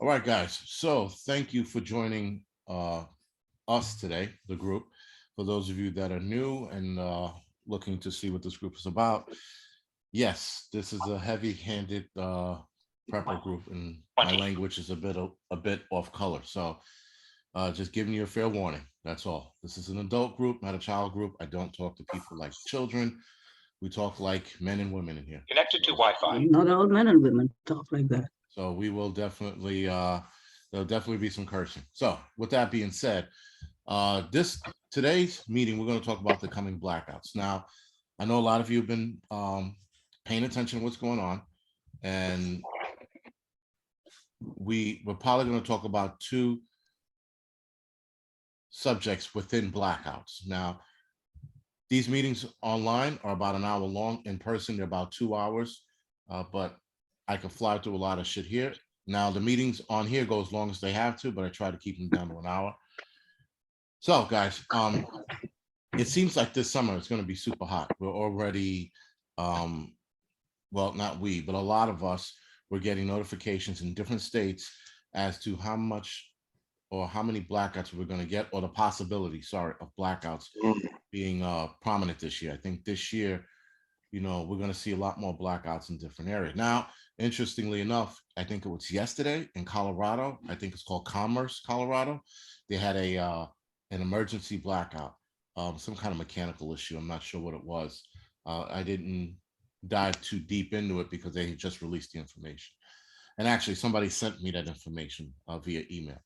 All right, guys. So thank you for joining us today, the group. For those of you that are new and looking to see what this group is about, yes, this is a heavy-handed prepper group, and my language is a bit off color. So just giving you a fair warning. That's all. This is an adult group, not a child group. I don't talk to people like children. We talk like men and women in here. Connected to Wi-Fi. Not all men and women talk like that. So we will definitely there'll definitely be some cursing. So with that being said, this today's meeting we're going to talk about the coming blackouts. Now, I know a lot of you have been paying attention to what's going on, and we're probably going to talk about two subjects within blackouts. Now, these meetings online are about an hour long. In person, they're about 2 hours, but I can fly through a lot of shit here. Now, the meetings on here go as long as they have to, but I try to keep them down to an hour. So, guys, it seems like this summer it's going to be super hot. We're already, well, not we, but a lot of us were getting notifications in different states as to how much or how many blackouts we're going to get, or the possibility, sorry, of blackouts being prominent this year. I think this year, we're going to see a lot more blackouts in different areas. Now, interestingly enough, I think it was yesterday in Colorado. I think it's called Commerce, Colorado. They had an emergency blackout, some kind of mechanical issue. I'm not sure what it was. I didn't dive too deep into it because they just released the information. And actually, somebody sent me that information via email.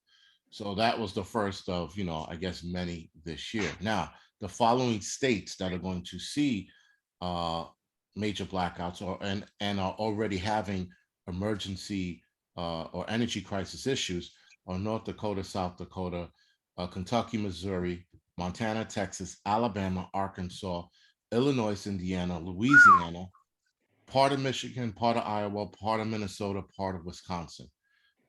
So that was the first of, I guess many this year. Now, the following states that are going to see major blackouts and are already having emergency or energy crisis issues are North Dakota, South Dakota, Kentucky, Missouri, Montana, Texas, Alabama, Arkansas, Illinois, Indiana, Louisiana, part of Michigan, part of Iowa, part of Minnesota, part of Wisconsin.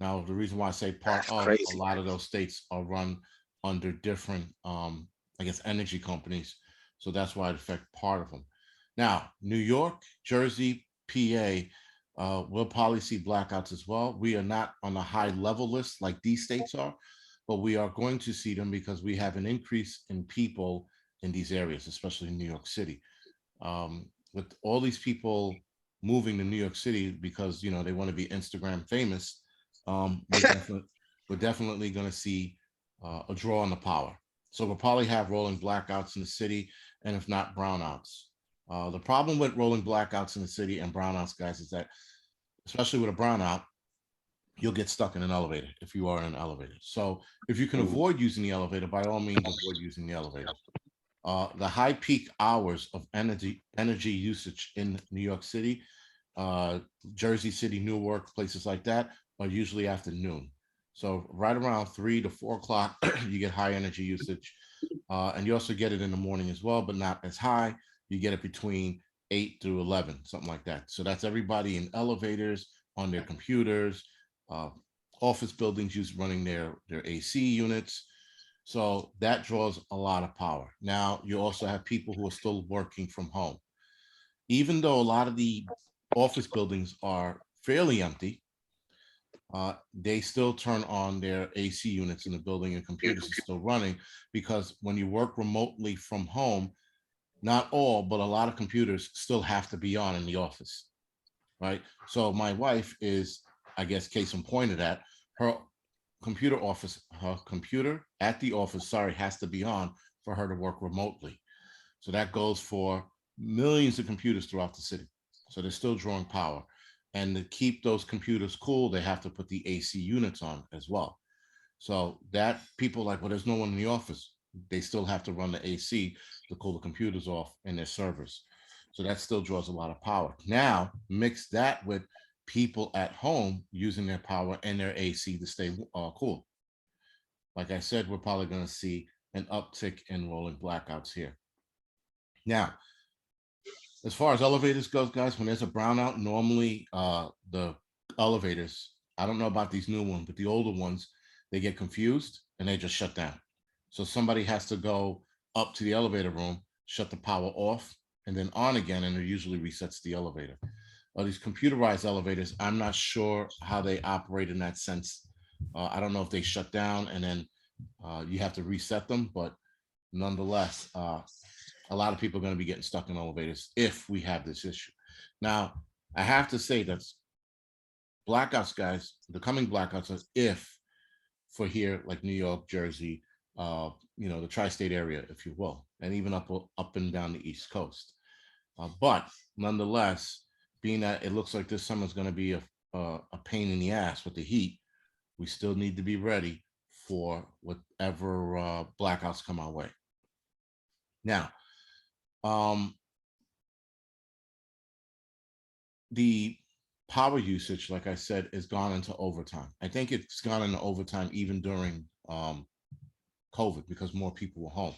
Now, the reason why I say part That's of, a crazy. lot of those states are run under different, I guess, energy companies. So that's why it affects part of them. Now, New York, Jersey, PA, we'll probably see blackouts as well. We are not on a high level list like these states are, but we are going to see them because we have an increase in people in these areas, especially in New York City. With all these people moving to New York City because they want to be Instagram famous, we're definitely going to see a draw on the power. So we'll probably have rolling blackouts in the city, and if not, brownouts. The problem with rolling blackouts in the city and brownouts, guys, is that especially with a brownout, you'll get stuck in an elevator if you are in an elevator. So if you can avoid using the elevator, by all means, avoid using the elevator. The high peak hours of energy usage in New York City, Jersey City, Newark, places like that are usually afternoon. So right around 3 to 4 o'clock, you get high energy usage, and you also get it in the morning as well, but not as high. You get it between 8 to 11, something like that. So that's everybody in elevators, on their computers, uh, office buildings running their AC units. So that draws a lot of power. Now, you also have people who are still working from home. Even though a lot of the office buildings are fairly empty, they still turn on their AC units in the building and computers are still running because when you work remotely from home, not all, but a lot of computers still have to be on in the office, right? So my wife is, I guess, case in point of that. Her her computer at the office, sorry, has to be on for her to work remotely. So that goes for millions of computers throughout the city. So they're still drawing power. And to keep those computers cool, they have to put the AC units on as well. So that people like, well, there's no one in the office. They still have to run the AC to cool the computers off and their servers. So that still draws a lot of power. Now, mix that with people at home using their power and their AC to stay cool. Like I said, we're probably going to see an uptick in rolling blackouts here. Now, as far as elevators goes, guys, when there's a brownout, normally the elevators, I don't know about these new ones, but the older ones, they get confused and they just shut down. So somebody has to go up to the elevator room, shut the power off, and then on again, and it usually resets the elevator. These computerized elevators, I'm not sure how they operate in that sense. I don't know if they shut down and then you have to reset them, but nonetheless, a lot of people are going to be getting stuck in elevators if we have this issue. Now, I have to say that blackouts, guys, the coming blackouts are if for here, like New York, Jersey, the tri-state area, if you will, and even up and down the East Coast. But nonetheless, being that it looks like this summer is going to be a pain in the ass with the heat, we still need to be ready for whatever blackouts come our way. Now, the power usage, like I said, has gone into overtime. I think it's gone into overtime even during COVID because more people were home.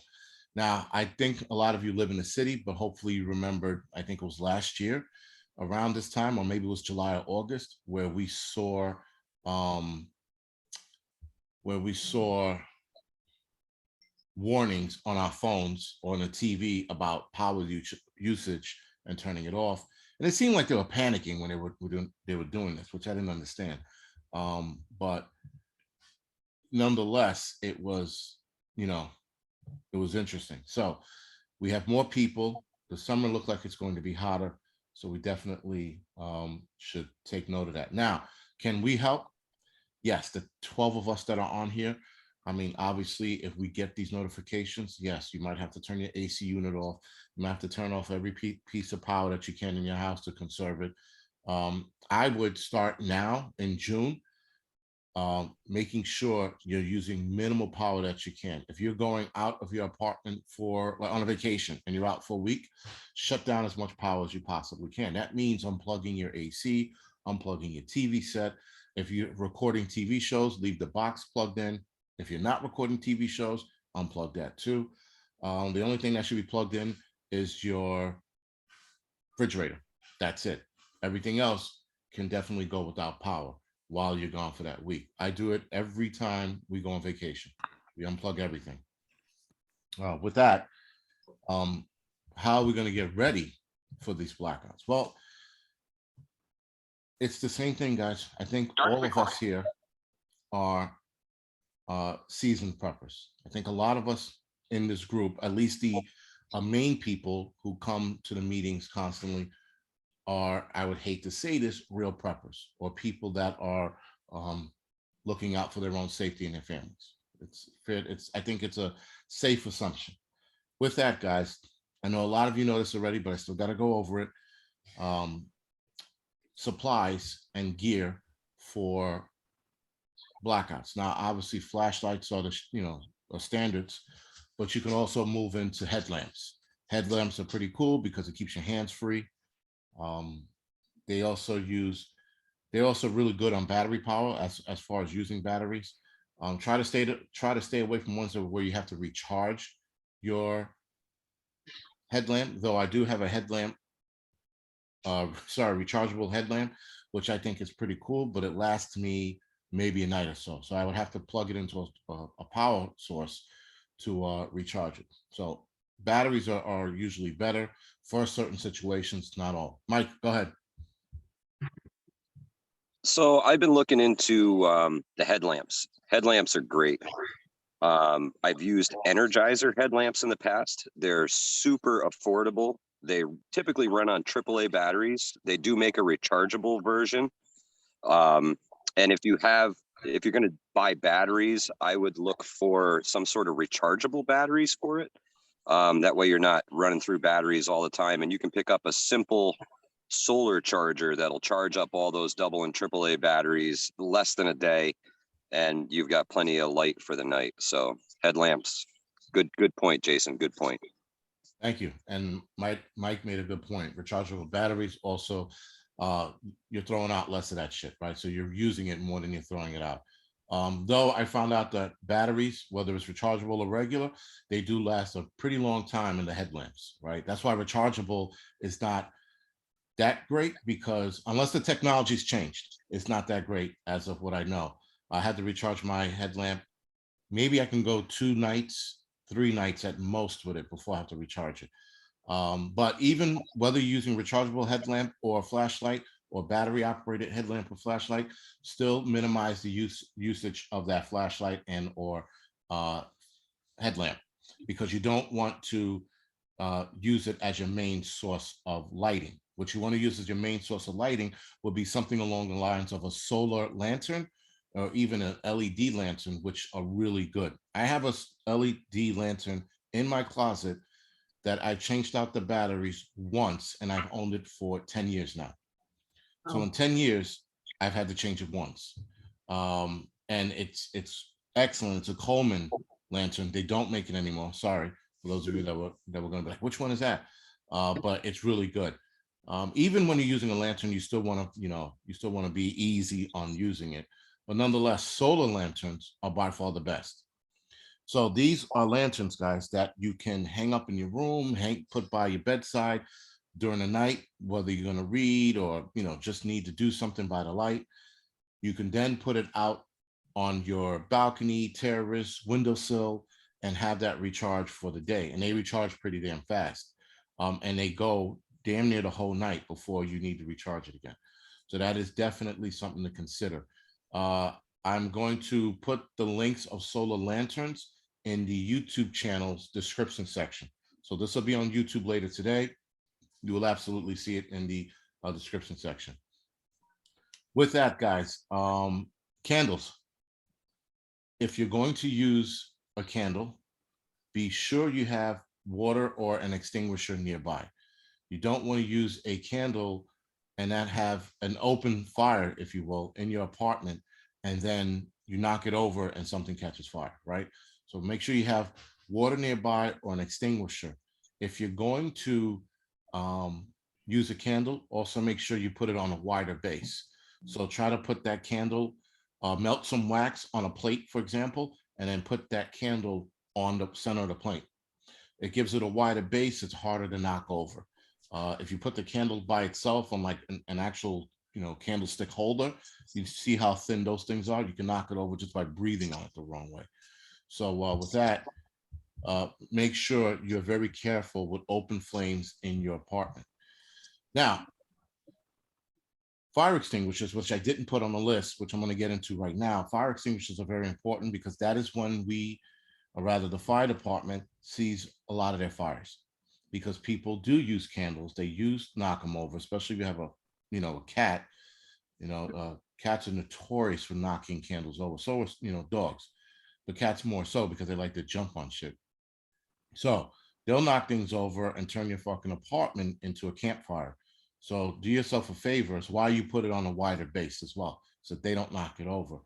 Now, I think a lot of you live in the city, but hopefully you remembered, I think it was last year around this time, or maybe it was July or August, where we saw warnings on our phones or on the TV about power usage and turning it off. And it seemed like they were panicking when they were doing this, which I didn't understand. But nonetheless, it was interesting. So we have more people. The summer looks like it's going to be hotter. So we definitely should take note of that. Now, can we help? Yes, the 12 of us that are on here. I mean, obviously, if we get these notifications, yes, you might have to turn your AC unit off. You might have to turn off every piece of power that you can in your house to conserve it. I would start now in June, making sure you're using minimal power that you can. If you're going out of your apartment on a vacation and you're out for a week, shut down as much power as you possibly can. That means unplugging your AC, unplugging your TV set. If you're recording TV shows, leave the box plugged in. If you're not recording TV shows, unplug that too. The only thing that should be plugged in is your refrigerator. That's it. Everything else can definitely go without power while you're gone for that week. I do it every time we go on vacation. We unplug everything. With that, how are we going to get ready for these blackouts? Well, it's the same thing, guys. I think all of us here are seasoned preppers. I think a lot of us in this group, at least the main people who come to the meetings constantly, are, I would hate to say this, real preppers or people that are looking out for their own safety and their families. I think it's a safe assumption. With that, guys, I know a lot of you know this already, but I still got to go over it. Supplies and gear for blackouts. Now, obviously, flashlights are the standards, but you can also move into headlamps. Headlamps are pretty cool because it keeps your hands free. They're also really good on battery power as far as using batteries. Try to stay away from ones where you have to recharge your headlamp. Though I do have a headlamp, rechargeable headlamp, which I think is pretty cool, but it lasts me maybe a night or so. So I would have to plug it into a power source to recharge it. So batteries are usually better for certain situations, not all. Mike, go ahead. So I've been looking into the headlamps. Headlamps are great. I've used Energizer headlamps in the past. They're super affordable. They typically run on AAA batteries. They do make a rechargeable version. And if you're going to buy batteries, I would look for some sort of rechargeable batteries for it. That way you're not running through batteries all the time, and you can pick up a simple solar charger that'll charge up all those double and AAA batteries less than a day, and you've got plenty of light for the night. So headlamps, good point, Jason. Good point. Thank you. And Mike made a good point. Rechargeable batteries also, you're throwing out less of that shit, right? So you're using it more than you're throwing it out. Though I found out that batteries, whether it's rechargeable or regular, they do last a pretty long time in the headlamps, right? That's why rechargeable is not that great, because unless the technology's changed, it's not that great as of what I know. I had to recharge my headlamp. Maybe I can go 2 nights, 3 nights at most with it before I have to recharge it. But even whether you're using rechargeable headlamp or a flashlight, or battery operated headlamp or flashlight, still minimize the usage of that flashlight and or headlamp, because you don't want to use it as your main source of lighting. What you want to use as your main source of lighting would be something along the lines of a solar lantern or even an LED lantern, which are really good. I have a LED lantern in my closet that I changed out the batteries once, and I've owned it for 10 years now. So in 10 years, I've had to change it once. And it's excellent. It's a Coleman lantern. They don't make it anymore. Sorry for those of you that were going to be like, which one is that? But it's really good. Even when you're using a lantern, you still want to, you still want to be easy on using it. But nonetheless, solar lanterns are by far the best. So these are lanterns, guys, that you can hang up in your room, put by your bedside during the night, whether you're going to read or, just need to do something by the light. You can then put it out on your balcony, terrace, windowsill, and have that recharge for the day. And they recharge pretty damn fast. And they go damn near the whole night before you need to recharge it again. So that is definitely something to consider. I'm going to put the links of solar lanterns in the YouTube channel's description section. So this will be on YouTube later today. You will absolutely see it in the description section. With that, guys, candles. If you're going to use a candle, be sure you have water or an extinguisher nearby. You don't want to use a candle and not have an open fire, if you will, in your apartment, and then you knock it over and something catches fire, right? So make sure you have water nearby or an extinguisher. If you're going to use a candle, also make sure you put it on a wider base. So try to put that candle, melt some wax on a plate, for example, and then put that candle on the center of the plate. It gives it a wider base. It's harder to knock over. If you put the candle by itself on like an actual, candlestick holder, you see how thin those things are. You can knock it over just by breathing on it the wrong way. So with that, make sure you're very careful with open flames in your apartment. Now, fire extinguishers, which I didn't put on the list, which I'm going to get into right now. Fire extinguishers are very important because that is when or rather the fire department sees a lot of their fires, because people do use candles. They knock them over, especially if you have a cat. Cats are notorious for knocking candles over. So are, dogs, but cats more so because they like to jump on shit. So they'll knock things over and turn your fucking apartment into a campfire. So do yourself a favor, is why you put it on a wider base as well, so they don't knock it over.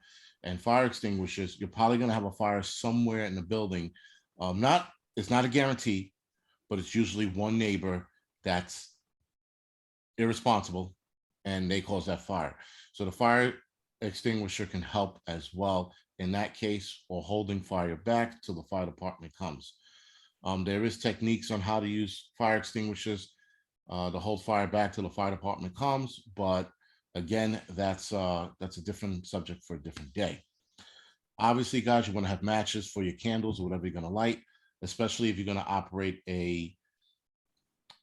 And fire extinguishers, you're probably going to have a fire somewhere in the building. It's not a guarantee, but it's usually one neighbor that's irresponsible and they cause that fire. So the fire extinguisher can help as well in that case, or holding fire back till the fire department comes. There is techniques on how to use fire extinguishers to hold fire back till the fire department comes, but again, that's a different subject for a different day. Obviously, guys, you want to have matches for your candles or whatever you're going to light, especially if you're going to operate a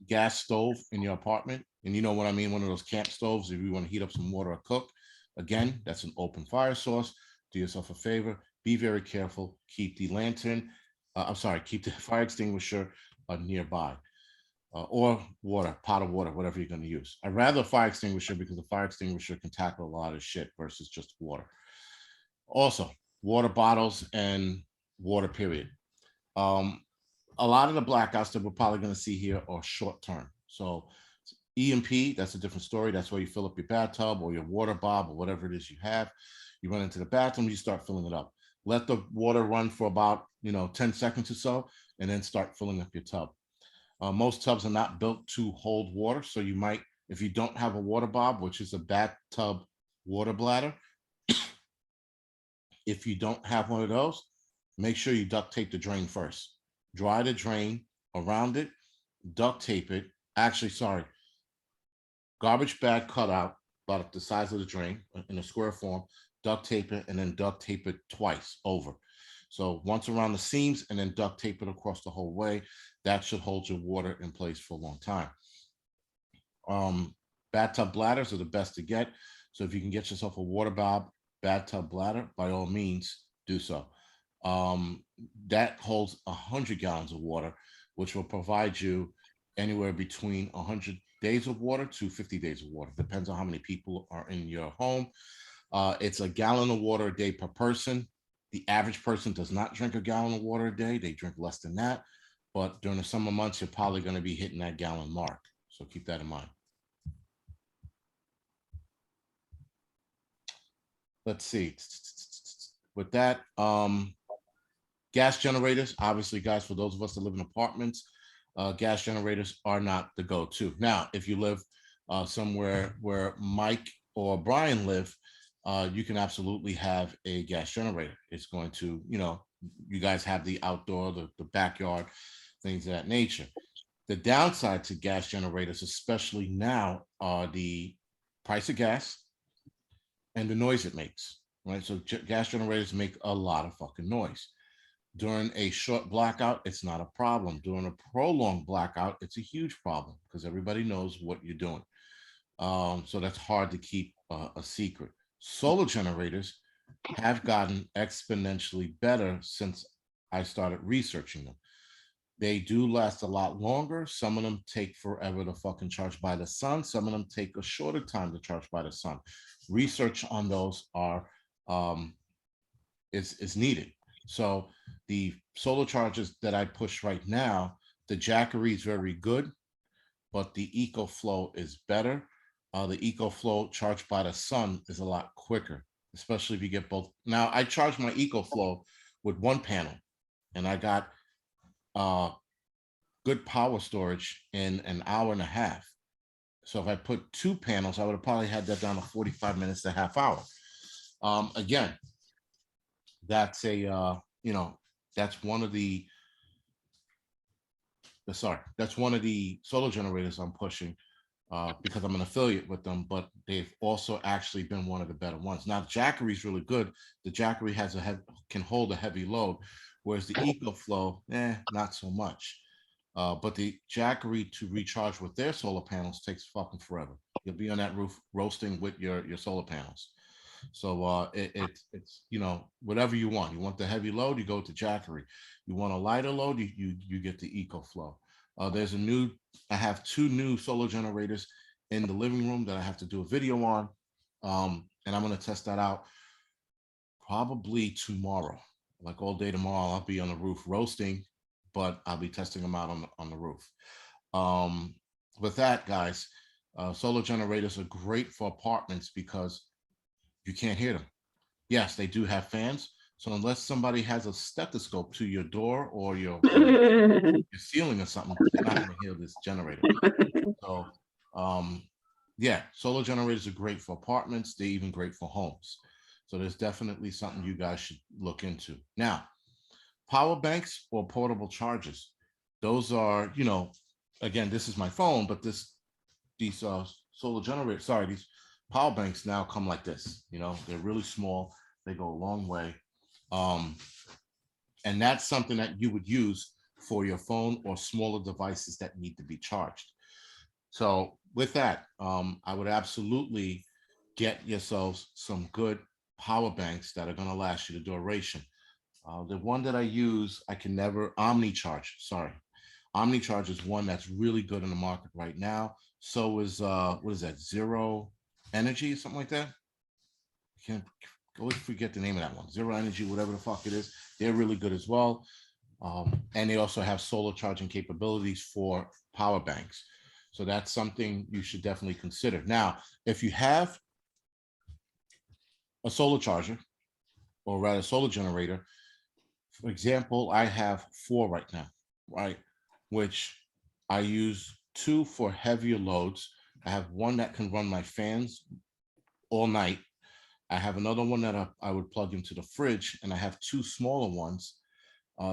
gas stove in your apartment. And you know what I mean, one of those camp stoves, if you want to heat up some water or cook. Again, that's an open fire source. Do yourself a favor, be very careful, keep the lantern, keep the fire extinguisher nearby. Or water, pot of water, whatever you're going to use. I'd rather a fire extinguisher because the fire extinguisher can tackle a lot of shit versus just water. Also, water bottles and water, period. A lot of the blackouts that we're probably going to see here are short term. So EMP, that's a different story. That's where you fill up your bathtub or your water bob or whatever it is you have. You run into the bathroom, you start filling it up. Let the water run for about 10 seconds or so, and then start filling up your tub. Most tubs are not built to hold water, so you might, if you don't have a water bob, which is a bathtub water bladder, if you don't have one of those, make sure you duct tape the drain first. Dry the drain around it, duct tape it. Actually, sorry, garbage bag cutout about the size of the drain in a square form, duct tape it, and then duct tape it twice over. So once around the seams and then duct tape it across the whole way. That should hold your water in place for a long time. Bathtub bladders are the best to get. So if you can get yourself a water bathtub bladder, by all means, do so. That holds 100 gallons of water, which will provide you anywhere between 100 days of water to 50 days of water. Depends on how many people are in your home. It's a gallon of water a day per person. The average person does not drink a gallon of water a day. They drink less than that. But during the summer months, you're probably going to be hitting that gallon mark. So keep that in mind. Let's see. With that, gas generators, obviously, guys, for those of us that live in apartments, gas generators are not the go-to. Now, if you live somewhere where Mike or Brian live, you can absolutely have a gas generator. It's going to, you guys have the outdoor, the backyard, things of that nature. The downside to gas generators, especially now, are the price of gas and the noise it makes, right? So gas generators make a lot of fucking noise. During a short blackout, it's not a problem. During a prolonged blackout, it's a huge problem because everybody knows what you're doing. So that's hard to keep a secret. Solar generators have gotten exponentially better since I started researching them. They do last a lot longer. Some of them take forever to fucking charge by the sun. Some of them take a shorter time to charge by the sun. Research on those is needed. So the solar chargers that I push right now, the Jackery is very good, but the EcoFlow is better. The EcoFlow charged by the sun is a lot quicker, especially if you get both. Now I charge my EcoFlow with one panel, and I got good power storage in an hour and a half. So if I put two panels, I would have probably had that down to 45 minutes to half hour. Again, that's a that's one of the solar generators I'm pushing because I'm an affiliate with them, but they've also actually been one of the better ones. Now, the Jackery is really good. The Jackery can hold a heavy load, whereas the EcoFlow, not so much. But the Jackery to recharge with their solar panels takes fucking forever. You'll be on that roof roasting with your solar panels. So it's whatever you want. You want the heavy load, you go to Jackery. You want a lighter load, you get the EcoFlow. I have two new solar generators in the living room that I have to do a video on, and I'm going to test that out probably tomorrow. Like all day tomorrow, I'll be on the roof roasting, but I'll be testing them out on the roof. With that, guys, solar generators are great for apartments because you can't hear them. Yes, they do have fans. So unless somebody has a stethoscope to your door or your ceiling or something, you're not going to hear this generator. So, yeah, solar generators are great for apartments. They're even great for homes. So there's definitely something you guys should look into. Now, power banks or portable chargers. Those are, again, this is my phone, but these solar generators, these power banks now come like this. They're really small. They go a long way. And that's something that you would use for your phone or smaller devices that need to be charged. So with that, I would absolutely get yourselves some good power banks that are going to last you the duration. The one that I use, OmniCharge, OmniCharge is one that's really good in the market right now. So is, what is that, Zero Energy, something like that? I can't always forget the name of that one. Zero Energy, whatever the fuck it is. They're really good as well. And they also have solar charging capabilities for power banks. So that's something you should definitely consider. Now, if you have a solar charger, or rather solar generator, for example, I have 4 right now, right? Which I use 2 for heavier loads. I have one that can run my fans all night. I have another one that I would plug into the fridge, and I have 2 smaller ones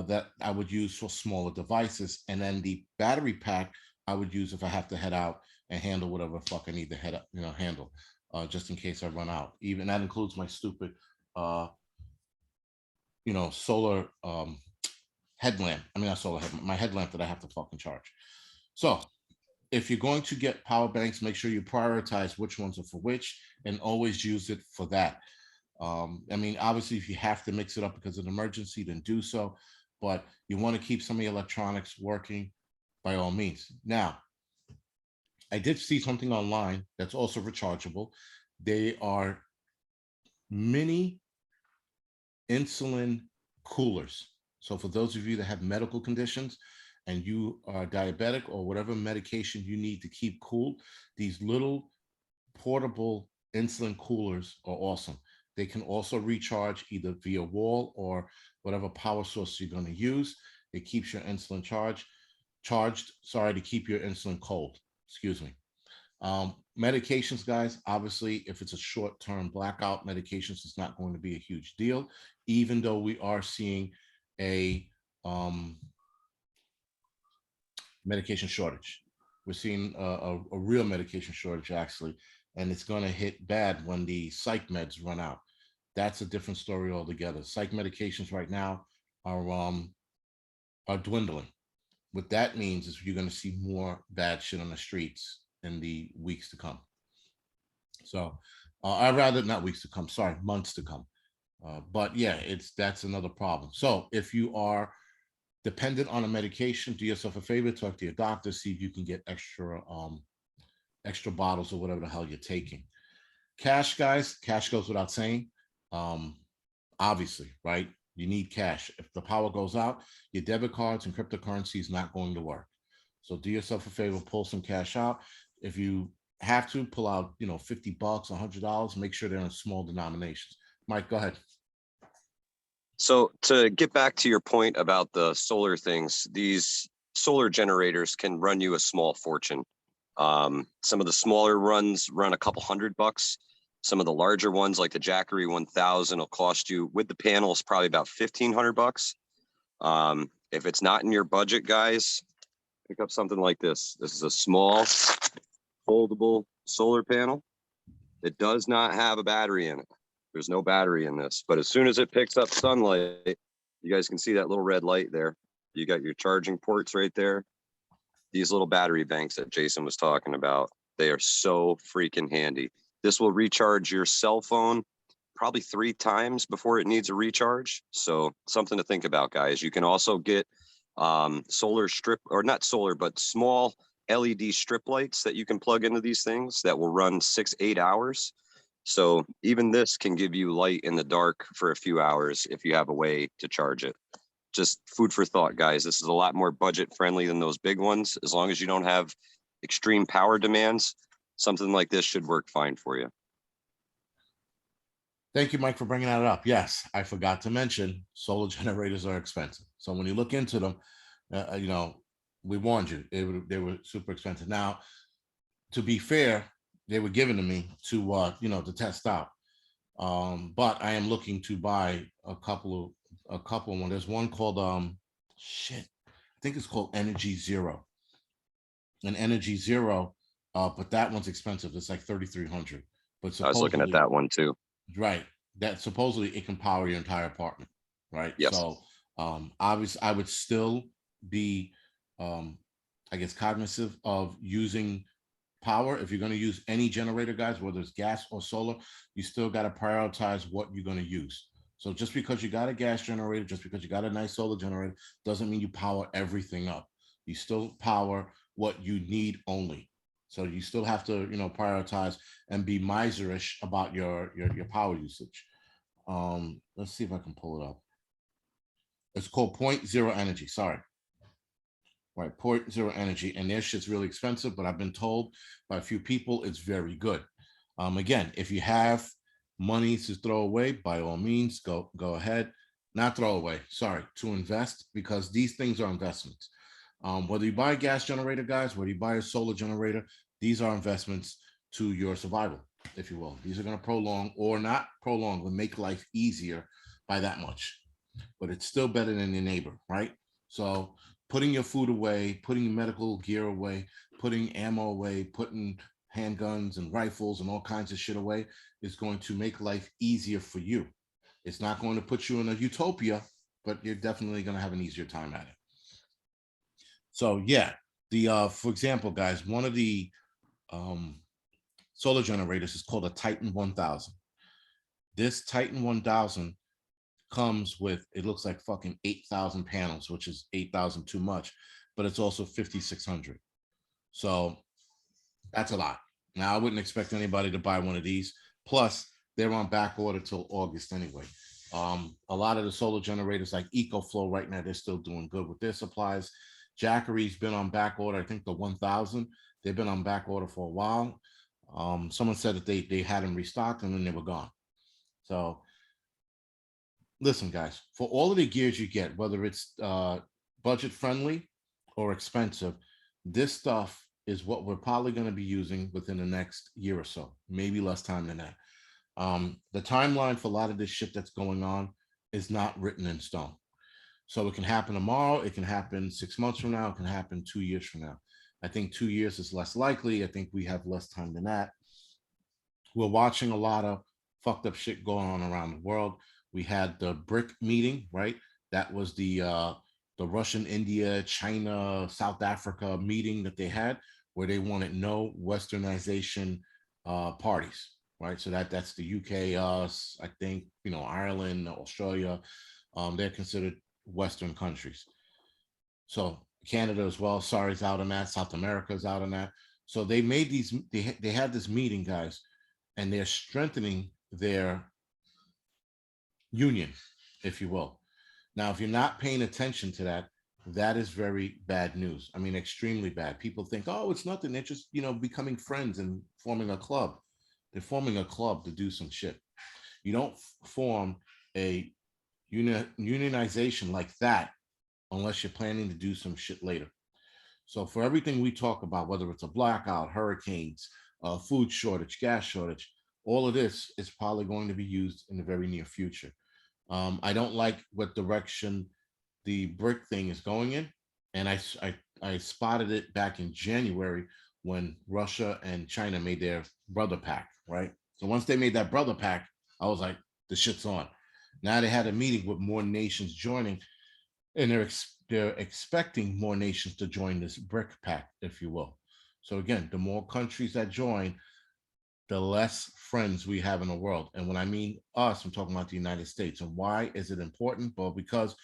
that I would use for smaller devices. And then the battery pack I would use if I have to head out and handle whatever fuck I need to handle, just in case I run out. Even that includes my stupid, solar headlamp. I mean, not solar headlamp, my headlamp that I have to fucking charge. So if you're going to get power banks, make sure you prioritize which ones are for which and always use it for that. I mean, obviously, if you have to mix it up because of an emergency, then do so. But you want to keep some of your electronics working by all means. Now, I did see something online that's also rechargeable. They are mini insulin coolers. So for those of you that have medical conditions and you are diabetic or whatever medication you need to keep cool, these little portable insulin coolers are awesome. They can also recharge either via wall or whatever power source you're going to use. It keeps your insulin charged, sorry, to keep your insulin cold. Excuse me. Medications, guys, obviously, if it's a short-term blackout, medications is not going to be a huge deal, even though we are seeing a medication shortage. We're seeing a real medication shortage, actually, and it's going to hit bad when the psych meds run out. That's a different story altogether. Psych medications right now are dwindling. What that means is you're going to see more bad shit on the streets in the weeks to come. So I'd rather not weeks to come, sorry, months to come. But yeah, that's another problem. So if you are dependent on a medication, do yourself a favor, talk to your doctor, see if you can get extra bottles or whatever the hell you're taking. Cash, guys, cash goes without saying. Obviously, right? You need cash. If the power goes out, your debit cards and cryptocurrency is not going to work. So do yourself a favor, pull some cash out. If you have to pull out, $50, $100, make sure they're in small denominations. Mike, go ahead. So to get back to your point about the solar things, these solar generators can run you a small fortune. Some of the smaller runs run a couple $100. Some of the larger ones, like the Jackery 1000, will cost you with the panels probably about $1,500. If it's not in your budget, guys, pick up something like this. This is a small foldable solar panel. It does not have a battery in it. There's no battery in this, but as soon as it picks up sunlight, you guys can see that little red light there. You got your charging ports right there. These little battery banks that Jason was talking about, they are so freaking handy. This will recharge your cell phone probably 3 times before it needs a recharge. So something to think about, guys. You can also get solar strip, or not solar, but small LED strip lights that you can plug into these things that will run 6-8 hours. So even this can give you light in the dark for a few hours if you have a way to charge it. Just food for thought, guys. This is a lot more budget friendly than those big ones. As long as you don't have extreme power demands, something like this should work fine for you. Thank you, Mike, for bringing that up. Yes, I forgot to mention solar generators are expensive. So when you look into them, we warned you, they were super expensive. Now, to be fair, they were given to me to test out. But I am looking to buy a couple of one. There's one called I think it's called Energy Zero. An Energy Zero, but that one's expensive. It's like 3,300. But I was looking at that one too. Right. That supposedly it can power your entire apartment. Right. Yes. So obviously I would still be I guess cognizant of using power. If you're going to use any generator, guys, whether it's gas or solar, you still got to prioritize what you're going to use. So just because you got a gas generator, just because you got a nice solar generator, doesn't mean you power everything up. You still power what you need only. So you still have to, prioritize and be miserish about your power usage. Let's see if I can pull it up. It's called Point Zero Energy. Sorry. Right, Point Zero Energy, and their shit's really expensive, but I've been told by a few people it's very good. Again, if you have money to throw away, by all means, go ahead. Not throw away, sorry, to invest, because these things are investments. Whether you buy a gas generator, guys, whether you buy a solar generator, these are investments to your survival, if you will. These are going to prolong or not prolong, but make life easier by that much. But it's still better than your neighbor, right? So putting your food away, putting medical gear away, putting ammo away, putting handguns and rifles and all kinds of shit away is going to make life easier for you. It's not going to put you in a utopia, but you're definitely going to have an easier time at it. So yeah, For example, guys, one of the um, solar generators is called a Titan 1000. This Titan 1000 comes with, it looks like fucking 8,000 panels, which is 8,000 too much, but it's also 5,600. So that's a lot. Now, I wouldn't expect anybody to buy one of these. Plus, they're on back order till August anyway. A lot of the solar generators like EcoFlow right now, they're still doing good with their supplies. Jackery's been on back order. I think the 1000, they've been on back order for a while. Someone said that they had them restocked and then they were gone. So listen, guys, for all of the gears you get, whether it's budget friendly or expensive, this stuff is what we're probably going to be using within the next year or so, maybe less time than that. The timeline for a lot of this shit that's going on is not written in stone. So it can happen tomorrow. It can happen 6 months from now. It can happen 2 years from now. I think 2 years is less likely. I think we have less time than that. We're watching a lot of fucked up shit going on around the world. We had the BRIC meeting, right? That was the Russian, India, China, South Africa meeting that they had, where they wanted no westernization parties, right? So that's the UK, us, I think, Ireland, Australia. They're considered Western countries. So Canada as well. Sorry's out on that. South America's out on that. So they made these. They had this meeting, guys, and they're strengthening their union, if you will. Now, if you're not paying attention to that, that is very bad news. I mean, extremely bad. People think, oh, it's nothing. They're just, becoming friends and forming a club. They're forming a club to do some shit. You don't form a unionization like that unless you're planning to do some shit later. So for everything we talk about, whether it's a blackout, hurricanes, food shortage, gas shortage, all of this is probably going to be used in the very near future. I don't like what direction the BRIC thing is going in, and I spotted it back in January when Russia and China made their brother pact, right? So once they made that brother pact, I was like, the shit's on. Now they had a meeting with more nations joining, and they're expecting more nations to join this BRIC pact, if you will. So again, the more countries that join, the less friends we have in the world. And when I mean us, I'm talking about the United States. And why is it important? Well, because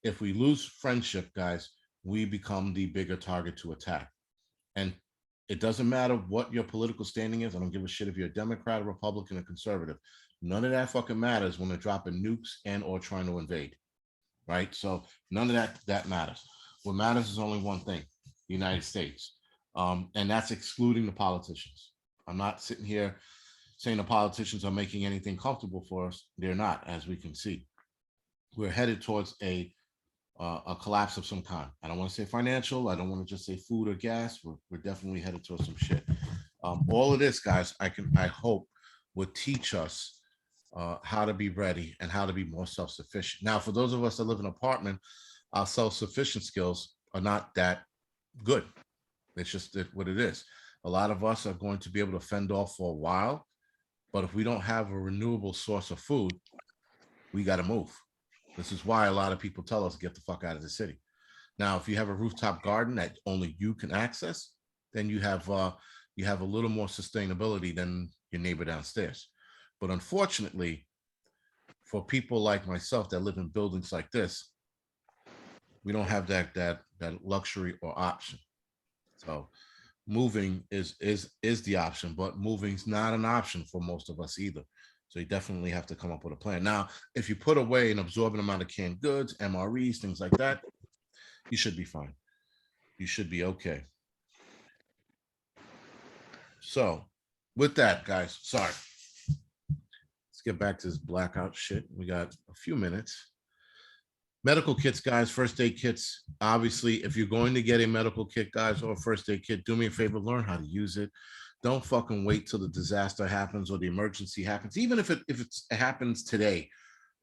if we lose friendship, guys, we become the bigger target to attack. And it doesn't matter what your political standing is. I don't give a shit if you're a Democrat, a Republican, or conservative. None of that fucking matters when they're dropping nukes and or trying to invade. Right? So none of that matters. What matters is only one thing: the United States. And that's excluding the politicians. I'm not sitting here saying the politicians are making anything comfortable for us. They're not, as we can see. We're headed towards a collapse of some kind. I don't want to say financial. I don't want to just say food or gas. We're definitely headed towards some shit. All of this, guys, I hope would teach us how to be ready and how to be more self-sufficient. Now, for those of us that live in an apartment, our self-sufficient skills are not that good. It's just what it is. A lot of us are going to be able to fend off for a while, but if we don't have a renewable source of food, we got to move. This is why a lot of people tell us to get the fuck out of the city. Now, if you have a rooftop garden that only you can access, then you have a little more sustainability than your neighbor downstairs. But unfortunately, for people like myself that live in buildings like this, we don't have that luxury or option. So moving is the option, but moving's not an option for most of us either. So you definitely have to come up with a plan. Now, if you put away an absorbent amount of canned goods, MREs, things like that, you should be fine. You should be okay. So with that, guys, sorry. Let's get back to this blackout shit. We got a few minutes. Medical kits, guys, first aid kits. Obviously, if you're going to get a medical kit, guys, or a first aid kit, do me a favor, learn how to use it. Don't fucking wait till the disaster happens or the emergency happens. Even if it happens today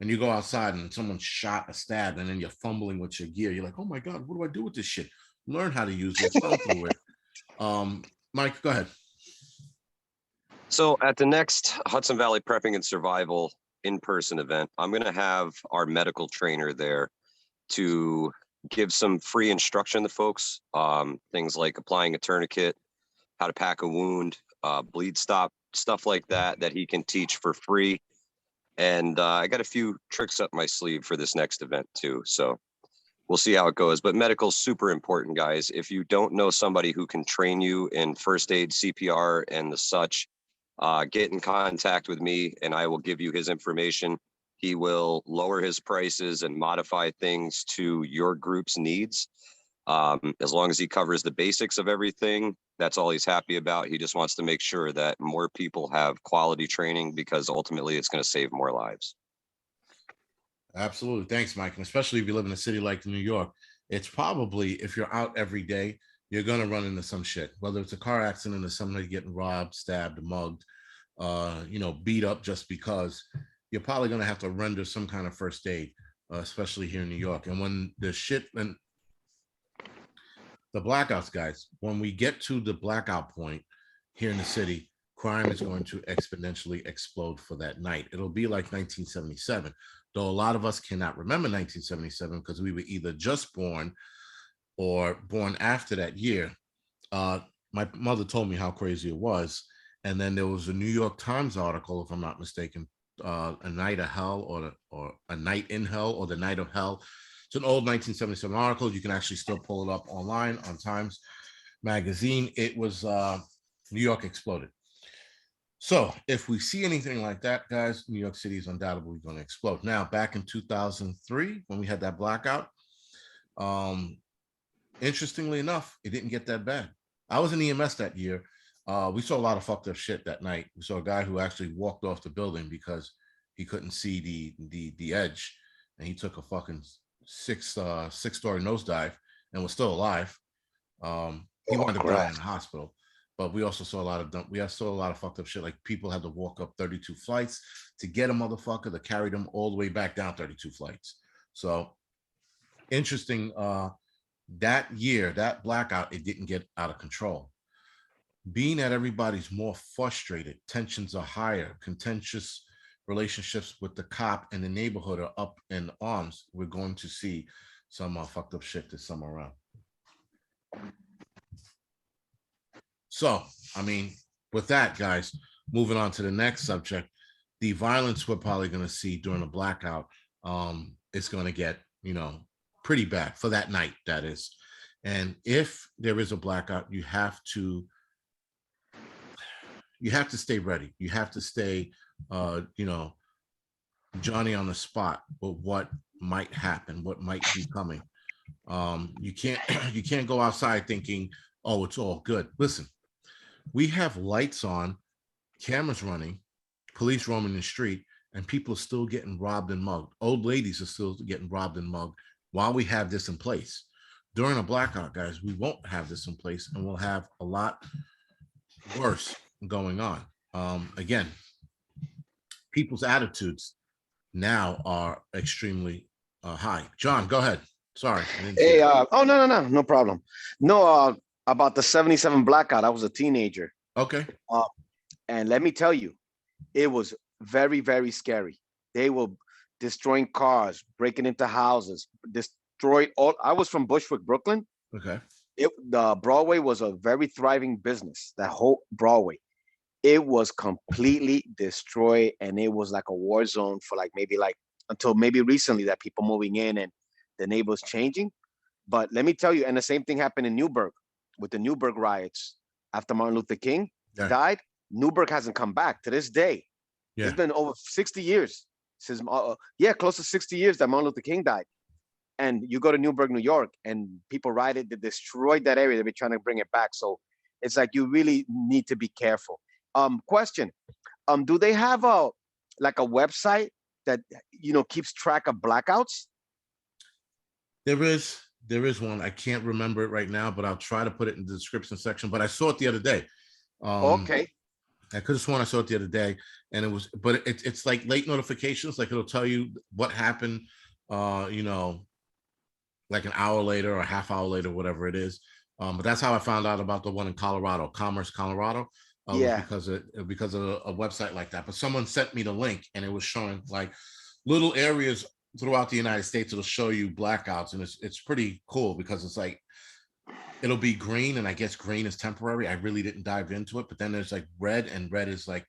and you go outside and someone shot a stab and then you're fumbling with your gear, you're like, oh my God, what do I do with this shit? Learn how to use it, go through it. Mike, go ahead. So at the next Hudson Valley Prepping and Survival in-person event, I'm going to have our medical trainer there to give some free instruction to folks. Things like applying a tourniquet, how to pack a wound, bleed stop, stuff like that he can teach for free. And I got a few tricks up my sleeve for this next event too. So we'll see how it goes. But medical's super important, guys. If you don't know somebody who can train you in first aid, CPR, and the such, get in contact with me and I will give you his information. He will lower his prices and modify things to your group's needs. As long as he covers the basics of everything, that's all he's happy about. He just wants to make sure that more people have quality training because ultimately it's going to save more lives. Absolutely. Thanks, Mike. And especially if you live in a city like New York, it's probably, if you're out every day, you're going to run into some shit, whether it's a car accident or somebody getting robbed, stabbed, mugged, beat up just because. You're probably going to have to render some kind of first aid, especially here in New York. And when the shit and the blackouts, guys, when we get to the blackout point here in the city, crime is going to exponentially explode for that night. It'll be like 1977, though a lot of us cannot remember 1977 because we were either just born or born after that year. My mother told me how crazy it was. And then there was a New York Times article, if I'm not mistaken, A Night of Hell or A Night in Hell or The Night of Hell. It's an old 1977 article. You can actually still pull it up online on Times Magazine. It was New York exploded. So if we see anything like that, guys, New York City is undoubtedly going to explode. Now, back in 2003, when we had that blackout, interestingly enough, it didn't get that bad. I was in EMS that year. We saw a lot of fucked up shit that night. We saw a guy who actually walked off the building because he couldn't see the edge, and he took a fucking six-story nosedive and was still alive. He wound up dying in the hospital. But we also saw a lot of fucked up shit. Like people had to walk up 32 flights to get a motherfucker to carry them all the way back down 32 flights. So interesting. That year, that blackout, it didn't get out of control. Being that everybody's more frustrated, tensions are higher, contentious relationships with the cop and the neighborhood are up in arms, we're going to see some fucked up shit this summer around. So, I mean, with that, guys, moving on to the next subject, the violence we're probably going to see during a blackout is going to get, pretty bad for that night, that is. And if there is a blackout, you have to stay ready. You have to stay, Johnny on the spot with what might happen, what might be coming. You can't go outside thinking, oh, it's all good. Listen, we have lights on, cameras running, police roaming the street, and people are still getting robbed and mugged. Old ladies are still getting robbed and mugged while we have this in place. During a blackout, guys, we won't have this in place, and we'll have a lot worse going on. Again, people's attitudes now are extremely high. John, go ahead. Sorry. Hey, no problem. No, about the 77 blackout, I was a teenager. Okay. And let me tell you, it was very, very scary. They were destroying cars, breaking into houses, destroyed all. I was from Bushwick, Brooklyn. Okay. The Broadway was a very thriving business, that whole Broadway. It was completely destroyed, and it was like a war zone for until maybe recently that people moving in and the neighbors changing. But let me tell you, and the same thing happened in Newburgh with the Newburgh riots after Martin Luther King died. Newburgh hasn't come back to this day. Yeah. It's been over 60 years since, close to 60 years that Martin Luther King died. And you go to Newburgh, New York, and people rioted, they destroyed that area. They've been trying to bring it back. So it's like you really need to be careful. Question: do they have a website that keeps track of blackouts? There is one. I can't remember it right now, but I'll try to put it in the description section. But I saw it the other day. Okay. I could have sworn I saw it the other day, and it's like late notifications. Like it'll tell you what happened, like an hour later or a half hour later, whatever it is. But that's how I found out about the one in Colorado, Commerce, Colorado. Because of a website like that. But someone sent me the link, and it was showing like little areas throughout the United States, it'll show you blackouts, and it's pretty cool because it's like it'll be green, and I guess green is temporary. I really didn't dive into it, but then there's like red, and red is like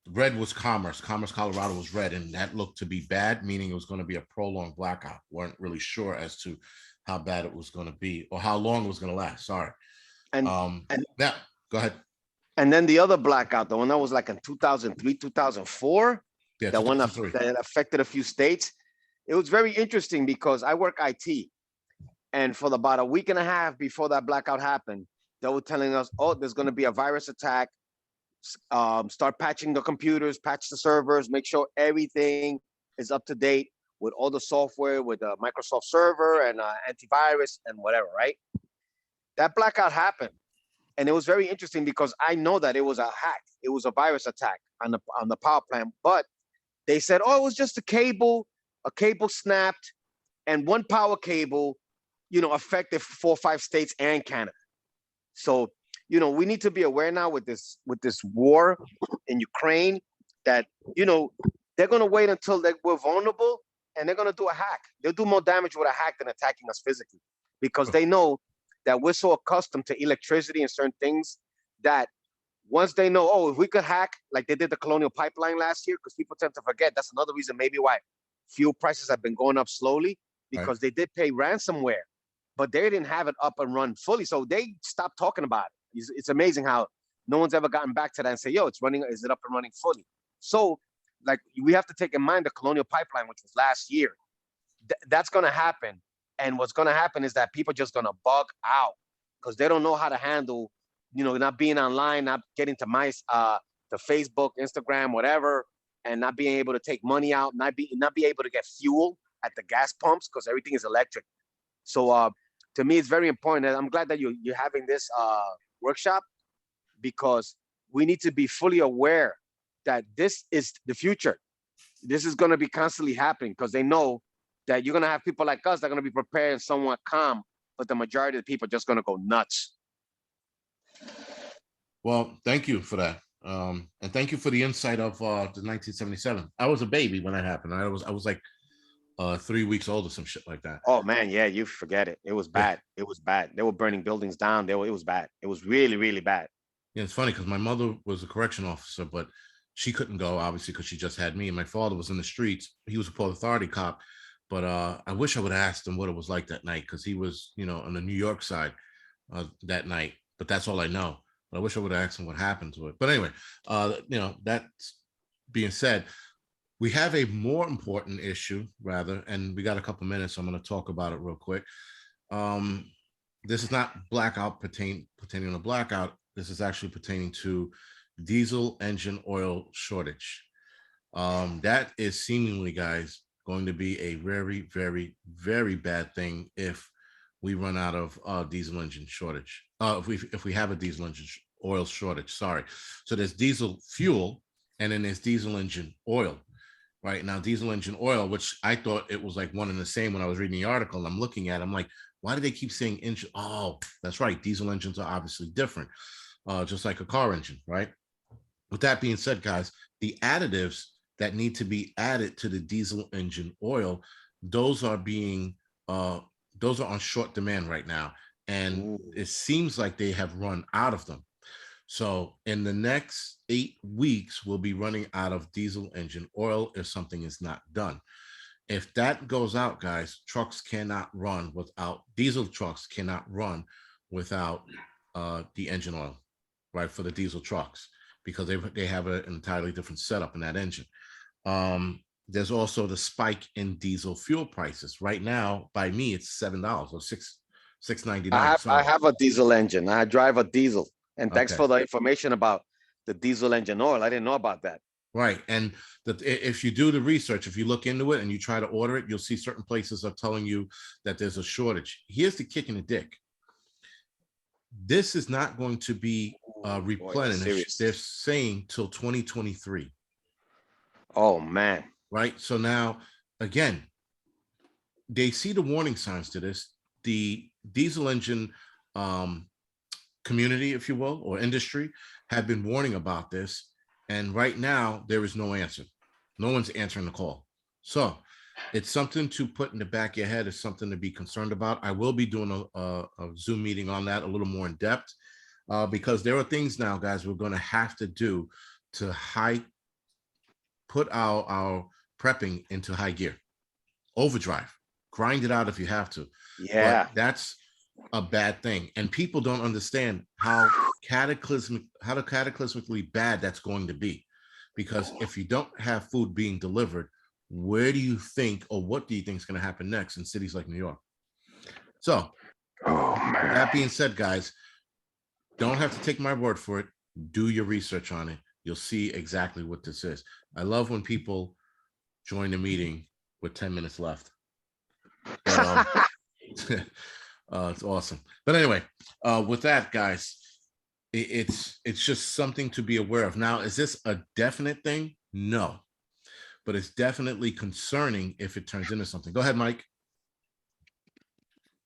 red was Commerce, Colorado was red, and that looked to be bad, meaning it was going to be a prolonged blackout. Weren't really sure as to how bad it was going to be or how long it was going to last. Sorry. And Yeah, go ahead. and then the other blackout, the one that was like in 2003, 2004, Yeah, that one 2003. that affected a few states. It was very interesting because I work IT, and for about a week and a half before that blackout happened, they were telling us, "Oh, there's going to be a virus attack. Start patching the computers, patch the servers, make sure everything is up to date with all the software, with the Microsoft Server and antivirus and whatever." Right? That blackout happened, and it was very interesting because I know that it was a hack. It was a virus attack on the power plant, but they said, "Oh, it was just a cable snapped, and one power cable, affected 4 or 5 states and Canada." So, we need to be aware now with this war in Ukraine that, they're going to wait until we're vulnerable, and they're going to do a hack. They'll do more damage with a hack than attacking us physically, because they know that we're so accustomed to electricity and certain things that once they know, oh, if we could hack like they did the Colonial Pipeline last year, because people tend to forget, that's another reason maybe why fuel prices have been going up slowly, because they did pay ransomware, but they didn't have it up and run fully. So they stopped talking about it. It's amazing how no one's ever gotten back to that and say, yo, it's running, is it up and running fully? So like we have to take in mind the Colonial Pipeline, which was last year. That's going to happen. And what's going to happen is that people are just going to bug out because they don't know how to handle, not being online, not getting to to Facebook, Instagram, whatever, and not being able to take money out, not be able to get fuel at the gas pumps because everything is electric. So to me, it's very important. And I'm glad that you're having this workshop, because we need to be fully aware that this is the future. This is going to be constantly happening because they know that you're going to have people like us that are going to be prepared and somewhat calm, but the majority of the people are just going to go nuts. Well, thank you for that. And thank you for the insight of the 1977. I was a baby when that happened. I was like 3 weeks old or some shit like that. Oh man, yeah, you forget it. It was bad. Yeah. It was bad. They were burning buildings down. It was bad. It was really, really bad. Yeah, it's funny because my mother was a correction officer, but she couldn't go obviously because she just had me. And my father was in the streets. He was a port authority cop, but I wish I would have asked him what it was like that night, because he was, on the New York side that night. But that's all I know. But I wish I would have asked him what happened to it. But anyway, that's being said, we have a more important issue, rather, and we got a couple minutes, so I'm going to talk about it real quick. This is not blackout pertaining to blackout. This is actually pertaining to diesel engine oil shortage. That is seemingly, guys, going to be a very, very, very bad thing if we run out of diesel engine shortage. If we have a diesel engine oil shortage, sorry. So there's diesel fuel, and then there's diesel engine oil. Right now, diesel engine oil, which I thought it was like one and the same when I was reading the article, and I'm looking at it, I'm like, why do they keep saying engine? Oh, that's right. Diesel engines are obviously different, just like a car engine, right? With that being said, guys, the additives that need to be added to the diesel engine oil, those are on short demand right now. And it seems like they have run out of them. So in the next 8 weeks, we'll be running out of diesel engine oil if something is not done. If that goes out, guys, diesel trucks cannot run without the engine oil, right, for the diesel trucks, because they have an entirely different setup in that engine. There's also the spike in diesel fuel prices. Right now, by me, it's $7 or $6.99. I have a diesel engine. I drive a diesel. And thanks Okay. for the information about the diesel engine oil. I didn't know about that. Right. And if you do the research, if you look into it and you try to order it, you'll see certain places are telling you that there's a shortage. Here's the kick in the dick. This is not going to be replenished. They're saying till 2023. Oh, man. Right. So now, again, they see the warning signs to this. The diesel engine community, if you will, or industry, have been warning about this. And right now, there is no answer. No one's answering the call. So it's something to put in the back of your head. It's something to be concerned about. I will be doing a Zoom meeting on that a little more in depth, because there are things now, guys, we're going to have to do to put our prepping into high gear, overdrive, grind it out if you have to. Yeah. But that's a bad thing, and people don't understand how cataclysmically bad that's going to be, because if you don't have food being delivered, where do you think, or what do you think is going to happen next in cities like New York? So, that being said, guys, don't have to take my word for it. Do your research on it. You'll see exactly what this is. I love when people join the meeting with 10 minutes left. But, it's awesome. But anyway, with that, guys, it's just something to be aware of. Now, is this a definite thing? No, but it's definitely concerning if it turns into something. Go ahead, Mike.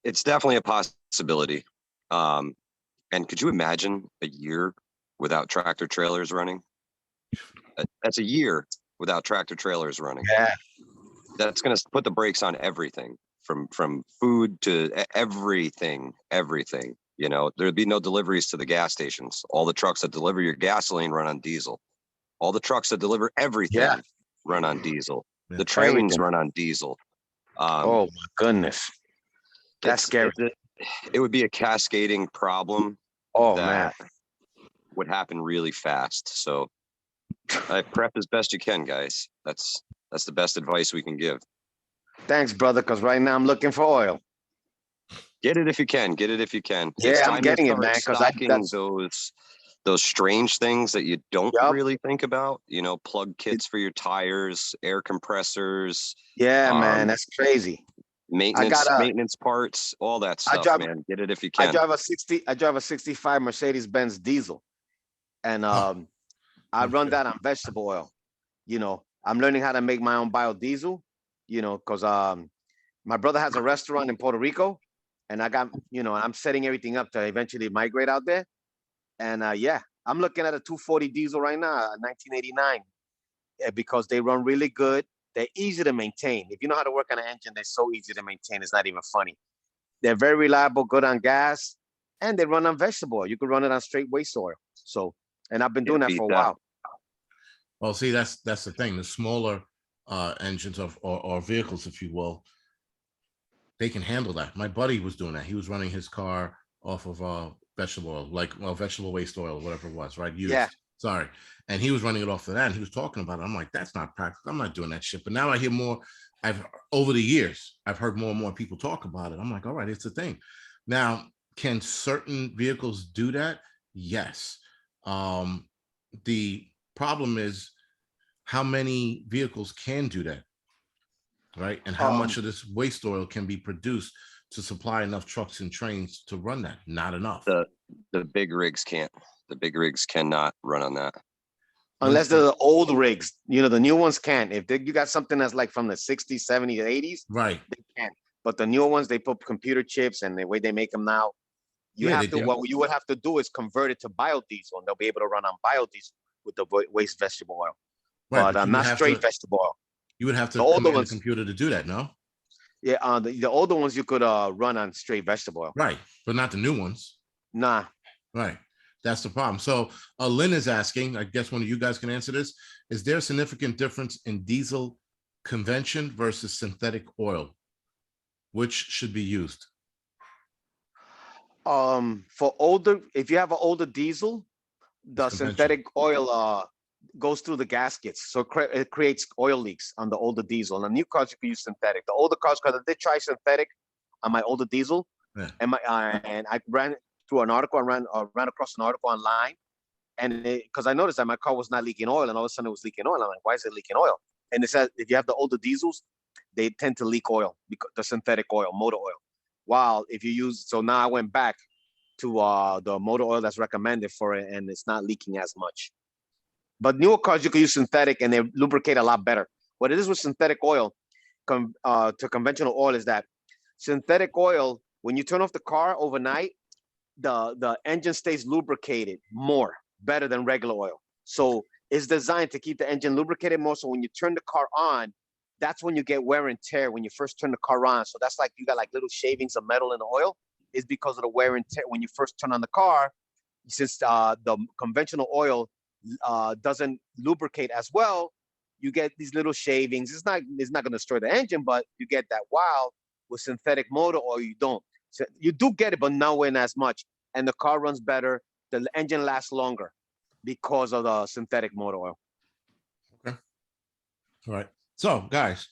It's definitely a possibility. And could you imagine a year without tractor trailers running? That's a year without tractor trailers running. Yeah. That's going to put the brakes on everything, from food to everything. You know, there'd be no deliveries to the gas stations. All the trucks that deliver your gasoline run on diesel. All the trucks that deliver everything run on diesel. Yeah. The trains Everything. run on diesel. Oh my goodness. That's scary. It would be a cascading problem Oh that man. would happen really fast. So prep as best you can, guys. That's the best advice we can give. Thanks, brother, because right now I'm looking for oil. Get it if you can. Get it if you can. Yeah, It's I'm time to getting it, start man, because stocking those strange things that you don't Yup. really think about. You know, plug kits for your tires, air compressors, yeah, man, that's crazy. maintenance parts, all that I stuff, drive man. Get it if you I can. drive a 65 Mercedes-Benz diesel. And I run that on vegetable oil. You know, I'm learning how to make my own biodiesel, you know, because my brother has a restaurant in Puerto Rico, and I got, you know, I'm setting everything up to eventually migrate out there. And yeah, I'm looking at a 240 diesel right now, 1989, because they run really good. They're easy to maintain. If you know how to work on an engine, they're so easy to maintain. It's not even funny. They're very reliable, good on gas, and they run on vegetable oil. You could run it on straight waste oil. So, and I've been doing that beat for a that. while. Well, see, that's the thing. The smaller engines or vehicles, if you will, they can handle that. My buddy was doing that. He was running his car off of vegetable oil, like vegetable waste oil, whatever it was, right? Used. Yeah. Sorry. And he was running it off of that, and he was talking about it. I'm like, that's not practical. I'm not doing that shit. But now I hear more. Over the years, I've heard more and more people talk about it. I'm like, all right, it's a thing. Now, can certain vehicles do that? Yes. The problem is how many vehicles can do that, right? And how much of this waste oil can be produced to supply enough trucks and trains to run that? Not enough. The big rigs can't. The big rigs cannot run on that. Unless they're the old rigs, you know, the new ones can't. If you got something that's like from the 60s, 70s, 80s, right, they can. But the newer ones, they put computer chips, and the way they make them now, what you would have to do is convert it to biodiesel, and they'll be able to run on biodiesel with the waste vegetable oil. Right, but not straight vegetable oil. You would have to The older command ones, the computer to do that, no? Yeah, the older ones you could run on straight vegetable oil. Right, but not the new ones. Nah. Right. That's the problem. So Lynn is asking, I guess one of you guys can answer this. Is there a significant difference in diesel convention versus synthetic oil? Which should be used? For older, if you have an older diesel, the synthetic oil goes through the gaskets, so it creates oil leaks on the older diesel. On the new cars, you can use synthetic. The older cars, because I did try synthetic on my older diesel, and I ran through an article, ran across an article online, and because I noticed that my car was not leaking oil, and all of a sudden it was leaking oil. I'm like, why is it leaking oil? And it says if you have the older diesels, they tend to leak oil, because the synthetic oil, motor oil. While if you use, so now I went back to the motor oil that's recommended for it, and it's not leaking as much. But newer cars, you can use synthetic, and they lubricate a lot better. What it is with synthetic oil to conventional oil is that synthetic oil, when you turn off the car overnight, the engine stays lubricated better than regular oil. So it's designed to keep the engine lubricated more. So when you turn the car on, that's when you get wear and tear when you first turn the car on. So that's like you got like little shavings of metal in the oil. Is because of the wear and tear when you first turn on the car. Since the conventional oil doesn't lubricate as well, you get these little shavings. It's not going to destroy the engine, but you get that. While with synthetic motor oil, you don't. So you do get it, but nowhere in as much. And the car runs better. The engine lasts longer because of the synthetic motor oil. Okay. All right. So, guys,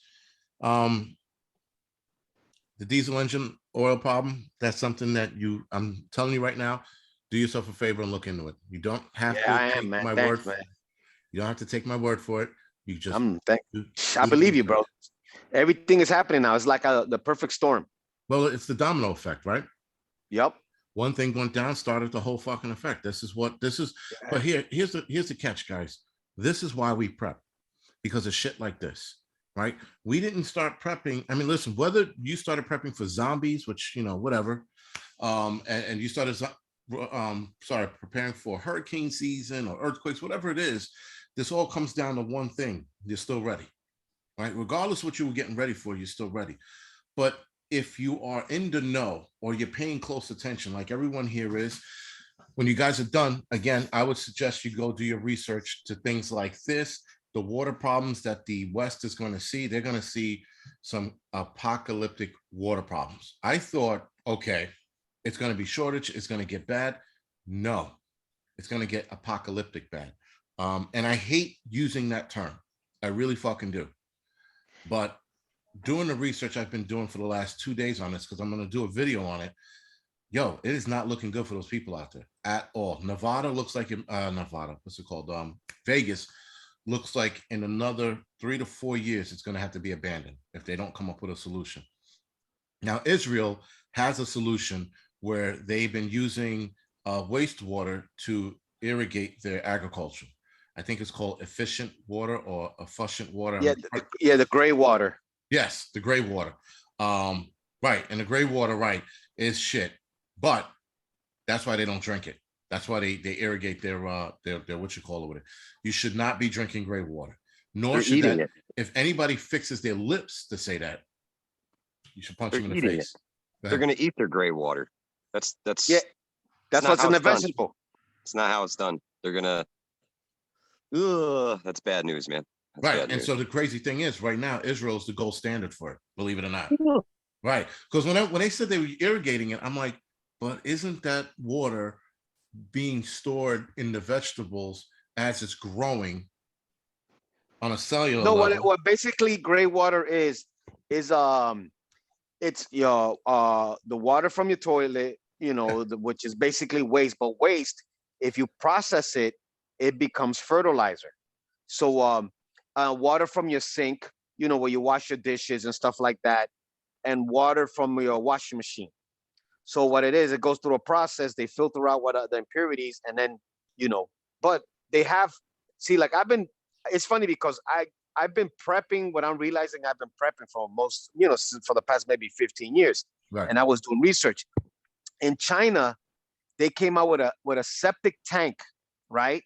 the diesel engine oil problem, that's something that I'm telling you right now, do yourself a favor and look into it. You don't have to take my word for it. You don't have to take my word for it. You just I believe you, bro. Everything is happening now. It's like the perfect storm. Well, it's the domino effect, right? Yep. One thing went down, started the whole fucking effect. This is. But here's the catch, guys. This is why we prep, because of shit like this, right? We didn't start prepping. I mean, listen, whether you started prepping for zombies, which, you know, whatever, and you started preparing for hurricane season or earthquakes, whatever it is, this all comes down to one thing: you're still ready, right? Regardless of what you were getting ready for, you're still ready. But if you are in the know or you're paying close attention, like everyone here is, when you guys are done, again, I would suggest you go do your research to things like this, the water problems that the West is going to see. They're going to see some apocalyptic water problems. I thought, okay, it's going to be shortage. It's going to get bad. No, it's going to get apocalyptic bad. And I hate using that term. I really fucking do. But doing the research I've been doing for the last 2 days on this, because I'm going to do a video on it, yo, it is not looking good for those people out there at all. Nevada looks like what's it called? Vegas looks like in another 3 to 4 years, it's going to have to be abandoned if they don't come up with a solution. Now, Israel has a solution where they've been using wastewater to irrigate their agriculture. I think it's called efficient water or efficient water. Yeah, the gray water. Yes, the gray water. Right. And the gray water, right, is shit. But that's why they don't drink it. That's why they irrigate their what you call it with it. You should not be drinking gray water. Nor should that. If anybody fixes their lips to say that, you should punch them in the face. They're going to eat their gray water. That's what's in the vegetable. It's not how it's done. They're going to. That's bad news, man. Right. And so the crazy thing is, right now, Israel is the gold standard for it, believe it or not. Right. Because when they said they were irrigating it, I'm like, but isn't that water being stored in the vegetables as it's growing on a cellular level? What basically gray water is it's your the water from your toilet, you know, which is basically waste. But waste, if you process it, it becomes fertilizer. So water from your sink, you know, where you wash your dishes and stuff like that, and water from your washing machine. So what it is, it goes through a process. They filter out what are the impurities, and then, you know, but they have, it's funny because I've been prepping. What I'm realizing, I've been prepping for almost, you know, for the past maybe 15 years. Right. And I was doing research. In China, they came out with a septic tank, right?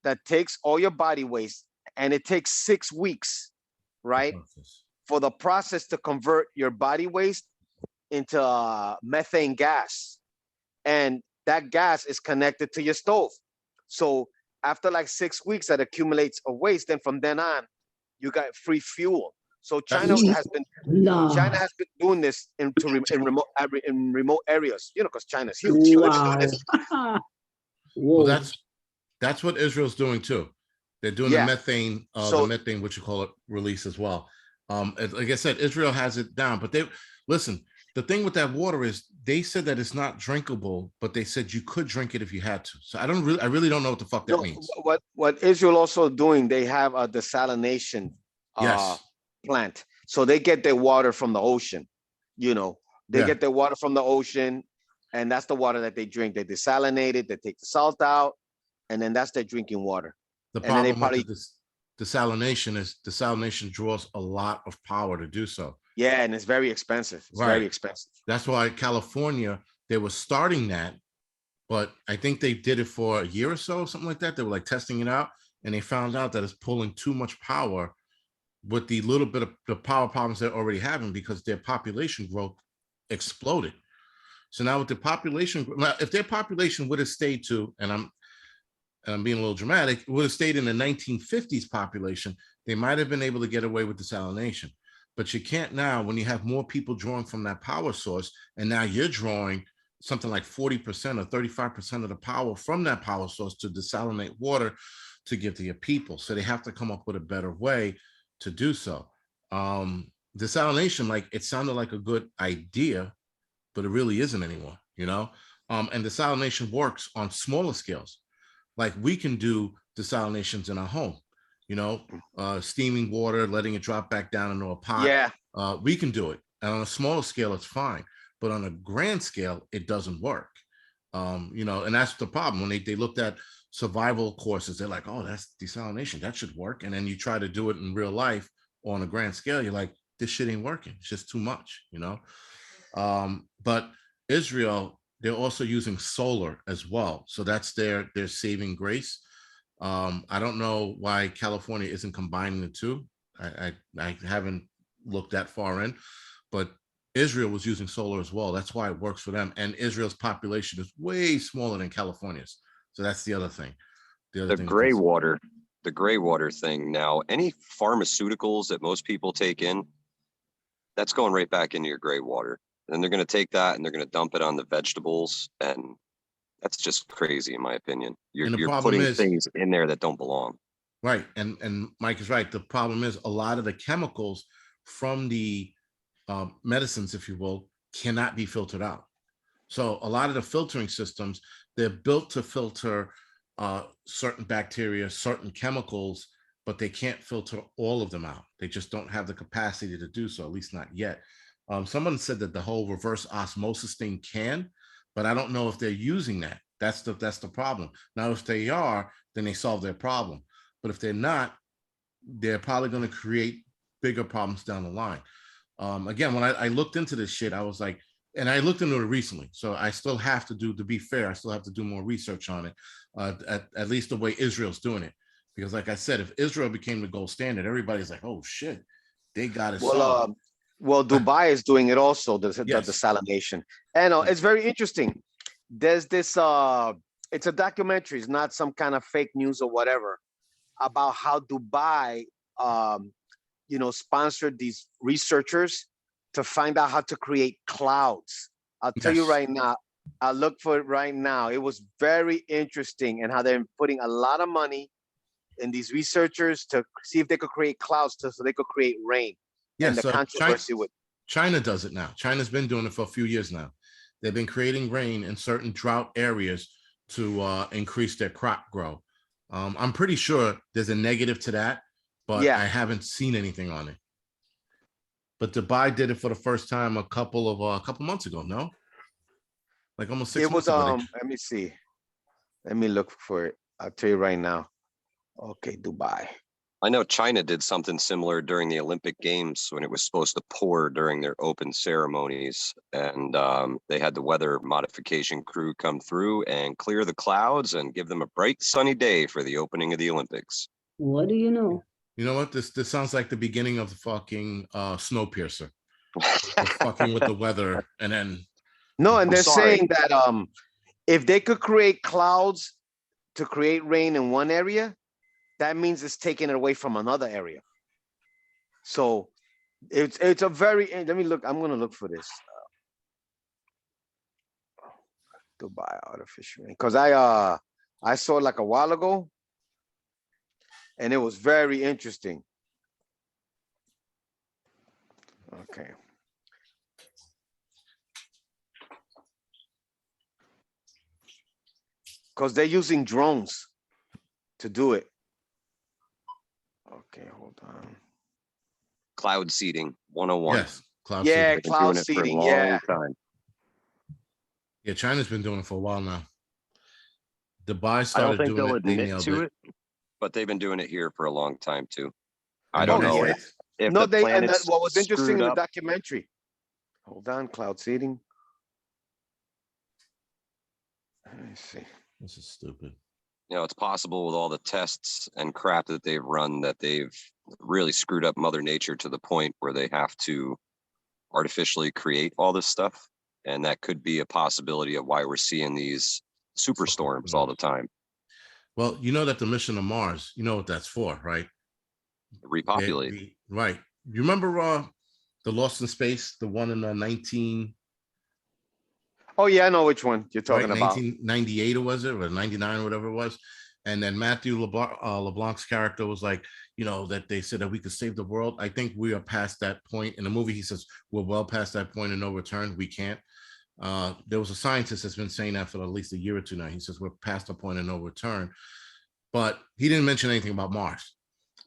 That takes all your body waste, and it takes 6 weeks, right? For the process to convert your body waste into methane gas. And that gas is connected to your stove. So after like 6 weeks that accumulates a waste, then from then on, you got free fuel. So China has been doing this in remote areas, you know, because China's huge. Wow. Well, that's what Israel's doing too. They're doing the methane, what you call it, release as well. Like I said, Israel has it down, but listen. The thing with that water is they said that it's not drinkable, but they said you could drink it if you had to. So I really don't know what the fuck that means. What Israel also doing, they have a desalination plant. So they get their water from the ocean, you know, get their water from the ocean, and that's the water that they drink. They desalinate it, they take the salt out, and then that's their drinking water. The problem with this desalination is desalination draws a lot of power to do so. Yeah, and it's very expensive. It's very expensive. That's why California, they were starting that, but I think they did it for a year or so, something like that. They were like testing it out, and they found out that it's pulling too much power with the little bit of the power problems they're already having because their population growth exploded. So now with the population, now if their population would have stayed to, and I'm being a little dramatic, would have stayed in the 1950s population, they might have been able to get away with desalination. But you can't now when you have more people drawing from that power source, and now you're drawing something like 40% or 35% of the power from that power source to desalinate water to give to your people. So they have to come up with a better way to do so. Desalination, like it sounded like a good idea, but it really isn't anymore, you know? And desalination works on smaller scales. Like we can do desalinations in our home, you know, steaming water, letting it drop back down into a pot. Yeah. We can do it. And on a smaller scale, it's fine. But on a grand scale, it doesn't work. You know, and that's the problem. When they looked at survival courses, they're like, oh, that's desalination. That should work. And then you try to do it in real life or on a grand scale, you're like, this shit ain't working. It's just too much, you know? But Israel, they're also using solar as well. So that's their saving grace. I don't know why California isn't combining the two. I haven't looked that far in, but Israel was using solar as well. That's why it works for them. And Israel's population is way smaller than California's. So that's the other thing. The gray water thing now, any pharmaceuticals that most people take in, that's going right back into your gray water. And they're going to take that and they're going to dump it on the vegetables. And that's just crazy, in my opinion. You're putting things in there that don't belong. Right. And Mike is right. The problem is a lot of the chemicals from the medicines, if you will, cannot be filtered out. So a lot of the filtering systems, they're built to filter certain bacteria, certain chemicals, but they can't filter all of them out. They just don't have the capacity to do so, at least not yet. Someone said that the whole reverse osmosis thing can, but I don't know if they're using that. That's the problem. Now, if they are, then they solve their problem. But if they're not, they're probably going to create bigger problems down the line. Again, when I looked into this shit, I was like, and I looked into it recently, so I still have to to be fair, I still have to do more research on it, at least the way Israel's doing it. Because like I said, if Israel became the gold standard, everybody's like, oh shit, they got it solved. Well, Dubai is doing it also, the desalination. And it's very interesting. There's this, it's a documentary, it's not some kind of fake news or whatever, about how Dubai, sponsored these researchers to find out how to create clouds. I'll tell you right now, I'll look for it right now. It was very interesting, and how they're putting a lot of money in these researchers to see if they could create clouds so they could create rain. Yeah, and the controversy with China does it now. China's been doing it for a few years now. They've been creating rain in certain drought areas to increase their crop grow. I'm pretty sure there's a negative to that, but I haven't seen anything on it. But Dubai did it for the first time a couple months ago. No, like almost 6 months ago. Let me see. Let me look for it. I'll tell you right now. Okay, Dubai. I know China did something similar during the Olympic Games when it was supposed to pour during their open ceremonies. And they had the weather modification crew come through and clear the clouds and give them a bright sunny day for the opening of the Olympics. What do you know? You know what? This sounds like the beginning of the fucking Snowpiercer. Fucking with the weather, and then no, and they're saying that if they could create clouds to create rain in one area, that means it's taking it away from another area. So it's a very, let me look. I'm gonna look for this. Dubai artificial rain, because I saw it like a while ago. And it was very interesting. Okay. Because they're using drones to do it. Okay, hold on. Cloud seeding 101. Yes, cloud seeding. Cloud seeding. Yeah. Yeah, China's been doing it for a while now. Dubai started I don't think doing they'll it. admit to it, but they've been doing it here for a long time too. I don't know if no, they. And what was interesting in the documentary. Hold on, cloud seeding. Let me see. This is stupid. You know, it's possible with all the tests and crap that they've run that they've really screwed up Mother Nature to the point where they have to artificially create all this stuff. And that could be a possibility of why we're seeing these superstorms all the time. Well, you know that the mission to Mars, you know what that's for, right? Repopulate. Right. You remember the Lost in Space, the one in the 19 Oh yeah, I know which one you're right, talking about. 1998 or was it, or 99 or whatever it was? And then Matthew LeBlanc's character was like, you know, that they said that we could save the world. I think we are past that point. In the movie, he says we're well past that point of no return. We can't. There was a scientist that's been saying that for at least a year or two now. He says we're past the point of no return. But he didn't mention anything about Mars.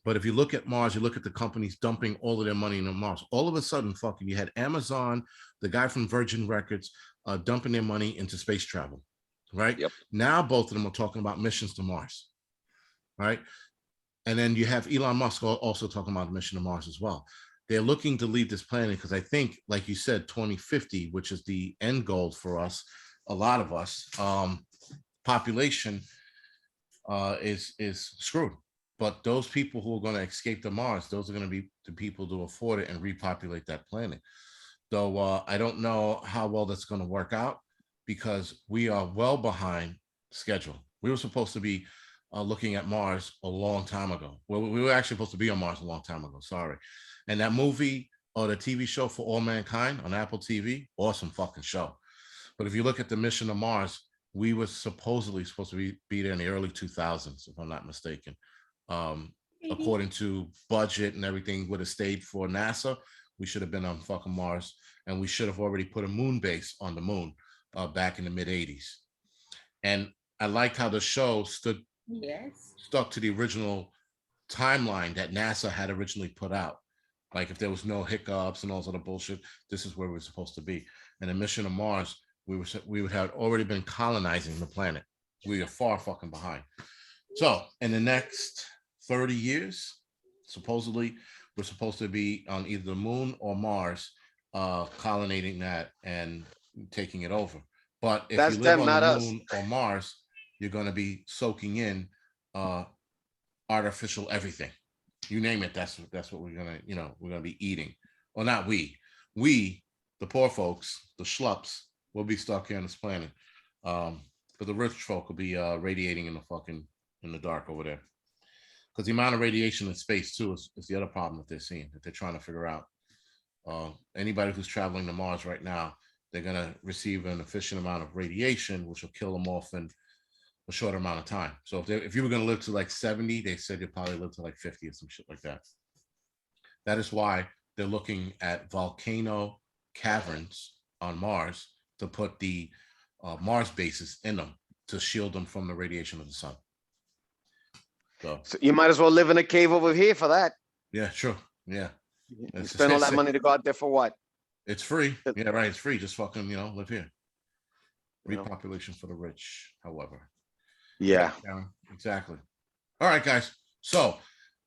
But if you look at Mars, you look at the companies dumping all of their money into Mars. All of a sudden, fucking, you had Amazon, the guy from Virgin Records, dumping their money into space travel, right? Yep. Now both of them are talking about missions to Mars, right? And then you have Elon Musk also talking about a mission to Mars as well. They're looking to leave this planet because I think, like you said, 2050, which is the end goal for us, a lot of us, population is screwed. But those people who are going to escape to Mars, those are going to be the people to afford it and repopulate that planet. Though I don't know how well that's going to work out because we are well behind schedule. We were supposed to be looking at Mars a long time ago. Well, we were actually supposed to be on Mars a long time ago. Sorry. And that movie or the TV show For All Mankind on Apple TV, awesome fucking show. But if you look at the mission to Mars, we were supposedly supposed to be there in the early 2000s, if I'm not mistaken. According to budget and everything would have stayed for NASA, we should have been on fucking Mars, and we should have already put a moon base on the moon back in the mid 80s. And I liked how the show stuck to the original timeline that NASA had originally put out. Like if there was no hiccups and all this other bullshit, this is where we were supposed to be. And the mission to Mars, we would have already been colonizing the planet. We are far fucking behind. So in the next 30 years, supposedly, we're supposed to be on either the moon or Mars, colonizing that and taking it over. But if That's you live them, on not the us. moon or Mars, you're going to be soaking in artificial everything. You name it, that's what we're gonna, we're gonna be eating. Well, not we, the poor folks, the schlups, will be stuck here on this planet. But the rich folk will be radiating in the dark over there. Because the amount of radiation in space too is the other problem that they're seeing, that they're trying to figure out. Anybody who's traveling to Mars right now, they're gonna receive an efficient amount of radiation, which will kill them off in a short amount of time. So if you were going to live to like 70, they said you'll probably live to like 50 or some shit like that. That is why they're looking at volcano caverns on Mars to put the Mars bases in them to shield them from the radiation of the sun. So you might as well live in a cave over here for that. Yeah, sure. Yeah. You spend all that money to go out there for what? It's free. Yeah, right. It's free. Just fucking, live here. You know? Repopulation for the rich, however. Yeah. Exactly. All right, guys. So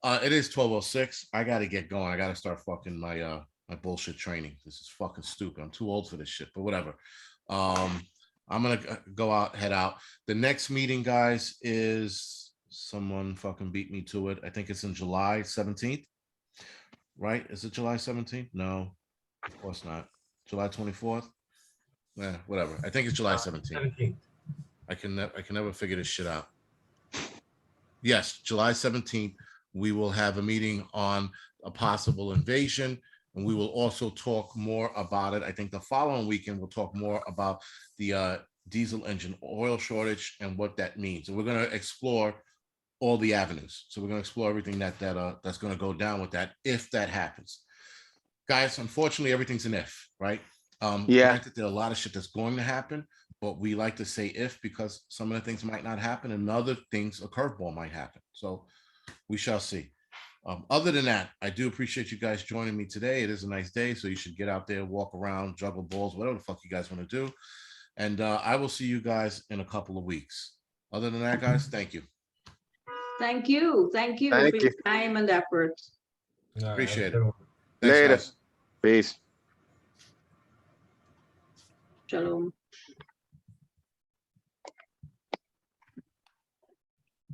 it is 12:06. I gotta get going. I gotta start fucking my my bullshit training. This is fucking stupid. I'm too old for this shit, but whatever. I'm gonna head out. The next meeting, guys, is someone fucking beat me to it. I think it's in July 17th. Right? Is it July 17th? No, of course not. July 24th. Yeah, whatever. I think it's July 17th. I can never figure this shit out. Yes, July 17th, we will have a meeting on a possible invasion, and we will also talk more about it. I think the following weekend, we'll talk more about the diesel engine oil shortage and what that means. And we're going to explore all the avenues. So we're going to explore everything that's going to go down with that, if that happens. Guys, unfortunately, everything's an if, right? Yeah. Granted, there are a lot of shit that's going to happen, but we like to say if because some of the things might not happen and other things, a curveball might happen. So we shall see. Other than that, I do appreciate you guys joining me today. It is a nice day, so you should get out there, walk around, juggle balls, whatever the fuck you guys want to do. And I will see you guys in a couple of weeks. Other than that, guys, thank you. Thank you. Thank you for your time and effort. Appreciate it. Thanks, Later. guys. Peace. Shalom.